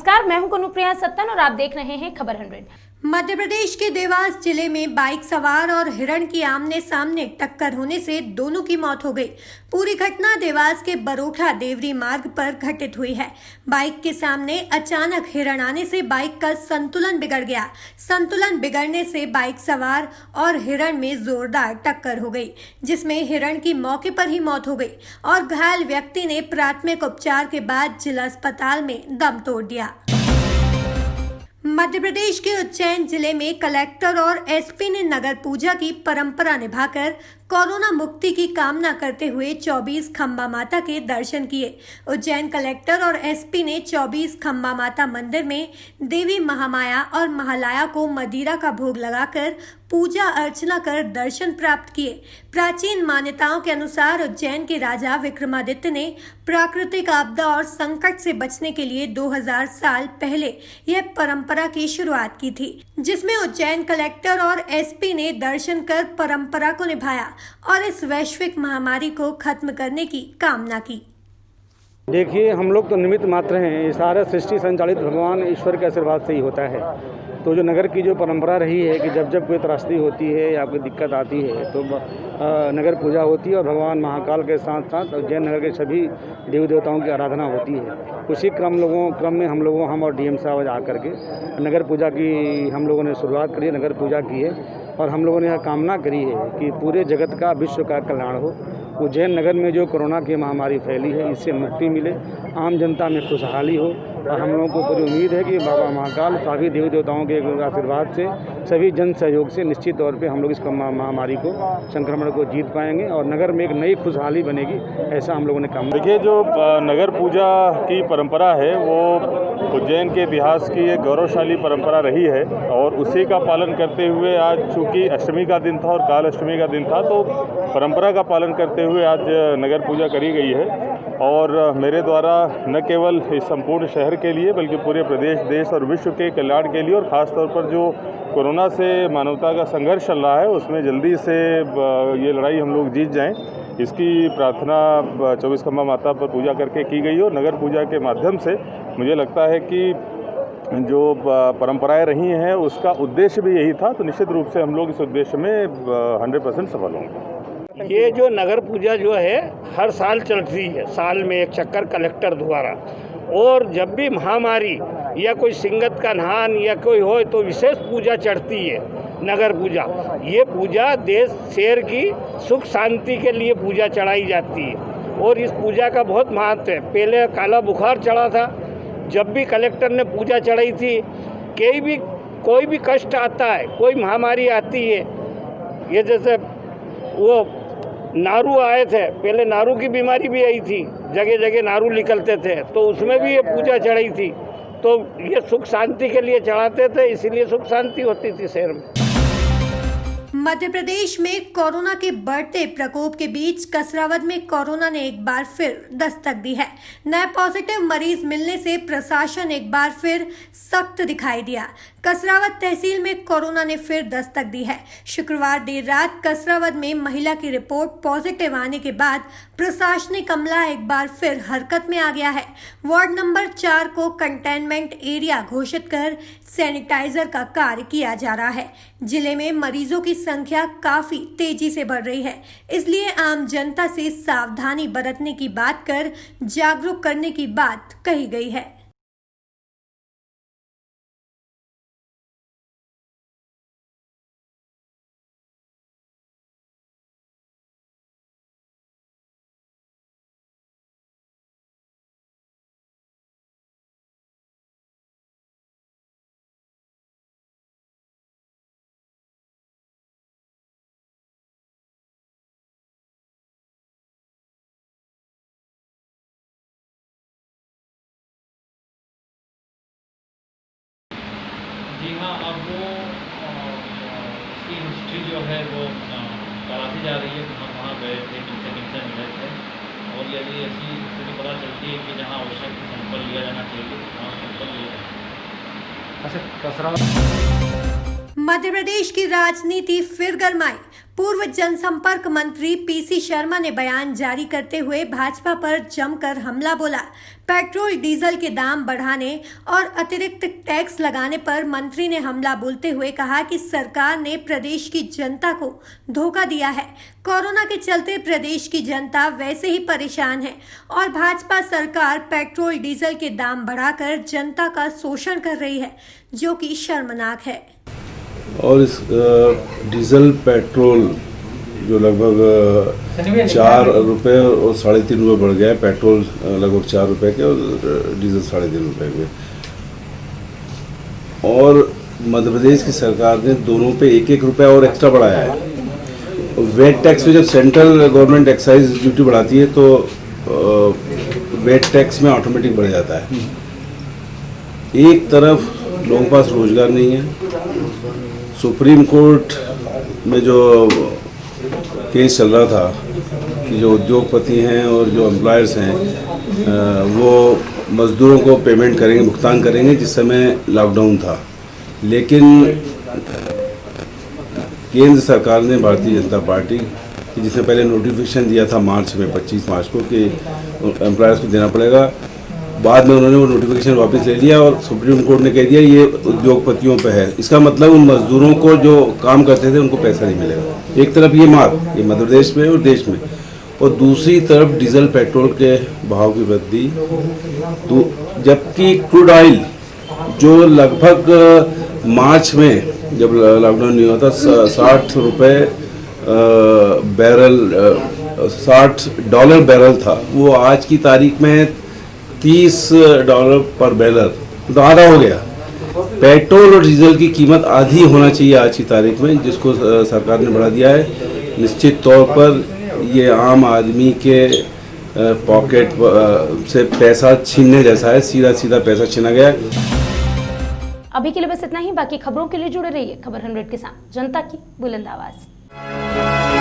नमस्कार, मैं हूं कनुप्रिया सत्तन और आप देख रहे हैं खबर 100। मध्य प्रदेश के देवास जिले में बाइक सवार और हिरण की आमने सामने टक्कर होने से दोनों की मौत हो गई। पूरी घटना देवास के बरोठा देवरी मार्ग पर घटित हुई है। बाइक के सामने अचानक हिरण आने से बाइक का संतुलन बिगड़ गया। संतुलन बिगड़ने से बाइक सवार और हिरण में जोरदार टक्कर हो गई, जिसमें हिरण की मौके पर ही मौत हो गई और घायल व्यक्ति ने प्राथमिक उपचार के बाद जिला अस्पताल में दम तोड़ दिया। मध्य प्रदेश के उज्जैन जिले में कलेक्टर और एसपी ने नगर पूजा की परंपरा निभाकर कोरोना मुक्ति की कामना करते हुए 24 खंबा माता के दर्शन किए। उज्जैन कलेक्टर और एसपी ने 24 खंबा माता मंदिर में देवी महामाया और महालया को मदिरा का भोग लगाकर पूजा अर्चना कर दर्शन प्राप्त किए। प्राचीन मान्यताओं के अनुसार उज्जैन के राजा विक्रमादित्य ने प्राकृतिक आपदा और संकट से बचने के लिए 2000 साल पहले यह परंपरा की शुरुआत की थी, जिसमें उज्जैन कलेक्टर और एसपी ने दर्शन कर परंपरा को निभाया और इस वैश्विक महामारी को खत्म करने की कामना की। देखिए, हम लोग तो निमित्त मात्र हैं। ये सारा सृष्टि संचालित भगवान ईश्वर के आशीर्वाद से ही होता है। तो जो नगर की जो परंपरा रही है कि जब जब कोई त्रासदी होती है या कोई दिक्कत आती है तो नगर पूजा होती है और भगवान महाकाल के साथ साथ उज्जैन नगर के सभी देवी देवताओं की आराधना होती है। उसी क्रम में हम और डीएम साहब आकर के नगर पूजा की हम लोगों ने शुरुआत करी है, नगर पूजा की है और हम लोगों ने यह कामना करी है कि पूरे जगत का, विश्व का कल्याण हो। उज्जैन नगर में जो कोरोना की महामारी फैली है, इससे मुक्ति मिले, आम जनता में खुशहाली हो और हम लोगों को पूरी उम्मीद है कि बाबा महाकाल सभी देवी देवताओं के आशीर्वाद से, सभी जन सहयोग से निश्चित तौर पे हम लोग इस महामारी को, संक्रमण को जीत पाएंगे और नगर में एक नई खुशहाली बनेगी, ऐसा हम लोगों ने काम। देखिए, जो नगर पूजा की परंपरा है वो उज्जैन के इतिहास की एक गौरवशाली परंपरा रही है और उसी का पालन करते हुए आज चूँकि अष्टमी का दिन था और काल अष्टमी का दिन था, तो परंपरा का पालन करते हुए आज नगर पूजा करी गई है। और मेरे द्वारा न केवल इस संपूर्ण शहर के लिए बल्कि पूरे प्रदेश, देश और विश्व के कल्याण के लिए और ख़ास तौर पर जो कोरोना से मानवता का संघर्ष चल रहा है उसमें जल्दी से ये लड़ाई हम लोग जीत जाएं, इसकी प्रार्थना 24 खंबा माता पर पूजा करके की गई और नगर पूजा के माध्यम से मुझे लगता है कि जो परंपराएं रही हैं उसका उद्देश्य भी यही था। तो निश्चित रूप से हम लोग इस उद्देश्य में 100% सफल होंगे। ये जो नगर पूजा जो है हर साल चलती है, साल में एक चक्कर कलेक्टर द्वारा, और जब भी महामारी या कोई सिंगत का नहान या कोई हो तो विशेष पूजा चढ़ती है नगर पूजा। ये पूजा देश शहर की सुख शांति के लिए पूजा चढ़ाई जाती है और इस पूजा का बहुत महत्व है। पहले काला बुखार चढ़ा था, जब भी कलेक्टर ने पूजा चढ़ाई थी, कोई भी कष्ट आता है, कोई महामारी आती है, ये जैसे वो नारू आए थे, पहले नारू की बीमारी भी आई थी, जगह जगह नारू निकलते थे, तो उसमें भी ये पूजा चढ़ाई थी। तो ये सुख शांति के लिए चढ़ाते थे, इसीलिए सुख शांति होती थी शहर में। मध्य प्रदेश में कोरोना के बढ़ते प्रकोप के बीच कसरावद में कोरोना ने एक बार फिर दस्तक दी है। नए पॉजिटिव मरीज मिलने से प्रशासन एक बार फिर सख्त दिखाई दिया। कसरावद तहसील में कोरोना ने फिर दस्तक दी है। शुक्रवार देर रात कसरावद में महिला की रिपोर्ट पॉजिटिव आने के बाद प्रशासनिक अमला एक बार फिर हरकत में आ गया है। वार्ड नंबर 4 को कंटेनमेंट एरिया घोषित कर सैनिटाइजर का कार्य किया जा रहा है। जिले में मरीजों की संख्या काफी तेजी से बढ़ रही है, इसलिए आम जनता से सावधानी बरतने की बात कर जागरूक करने की बात कही गई है। जी हाँ, अब वो उसकी हिस्ट्री जो है वो तलाशी जा रही है, कहाँ गए थे, किनसे मिले थे, और यदि ऐसी स्थिति पता चलती है कि जहाँ आवश्यक सैंपल लिया जाना चाहिए तो वहाँ सैंपल लिया जाए। अच्छा, कसरा मध्य प्रदेश की राजनीति फिर गरमाई। पूर्व जनसंपर्क मंत्री पीसी शर्मा ने बयान जारी करते हुए भाजपा पर जमकर हमला बोला। पेट्रोल डीजल के दाम बढ़ाने और अतिरिक्त टैक्स लगाने पर मंत्री ने हमला बोलते हुए कहा कि सरकार ने प्रदेश की जनता को धोखा दिया है। कोरोना के चलते प्रदेश की जनता वैसे ही परेशान है और भाजपा सरकार पेट्रोल डीजल के दाम बढ़ाकर जनता का शोषण कर रही है, जो कि शर्मनाक है। और इस डीजल पेट्रोल जो लगभग 4 रुपये और 3.5 रुपये बढ़ गया है। पेट्रोल लगभग 4 रुपये के और डीजल 3.5 रुपये के। और मध्य प्रदेश की सरकार ने दोनों पे 1-1 रुपया और एक्स्ट्रा बढ़ाया है। वेट टैक्स में जब सेंट्रल गवर्नमेंट एक्साइज ड्यूटी बढ़ाती है तो वेट टैक्स में ऑटोमेटिक बढ़ जाता है। एक तरफ लोगों के पास रोजगार नहीं है। सुप्रीम कोर्ट में जो केस चल रहा था कि जो उद्योगपति हैं और जो एम्प्लॉयर्स हैं वो मज़दूरों को पेमेंट करेंगे, भुगतान करेंगे जिस समय लॉकडाउन था। लेकिन केंद्र सरकार ने, भारतीय जनता पार्टी कि जिसने पहले नोटिफिकेशन दिया था मार्च में 25 मार्च को कि एम्प्लॉयर्स को देना पड़ेगा, बाद में उन्होंने वो नोटिफिकेशन वापस ले लिया और सुप्रीम कोर्ट ने कह दिया ये उद्योगपतियों पे है। इसका मतलब उन मजदूरों को जो काम करते थे उनको पैसा नहीं मिलेगा। एक तरफ ये मार, ये मध्य प्रदेश में और देश में, और दूसरी तरफ डीजल पेट्रोल के भाव की वृद्धि। तो जबकि क्रूड ऑयल जो लगभग मार्च में जब लॉकडाउन नहीं हुआ था 60 रुपये बैरल, $60 बैरल था, वो आज की तारीख में $30 पर बैरल, तो आधा हो गया। पेट्रोल और डीजल की कीमत आधी होना चाहिए आज की तारीख में, जिसको सरकार ने बढ़ा दिया है। निश्चित तौर पर ये आम आदमी के पॉकेट से पैसा छीनने जैसा है, सीधा सीधा पैसा छीना गया। अभी के लिए बस इतना ही। बाकी खबरों के लिए जुड़े रहिए खबर 100 के साथ, जनता की बुलंद आवाज।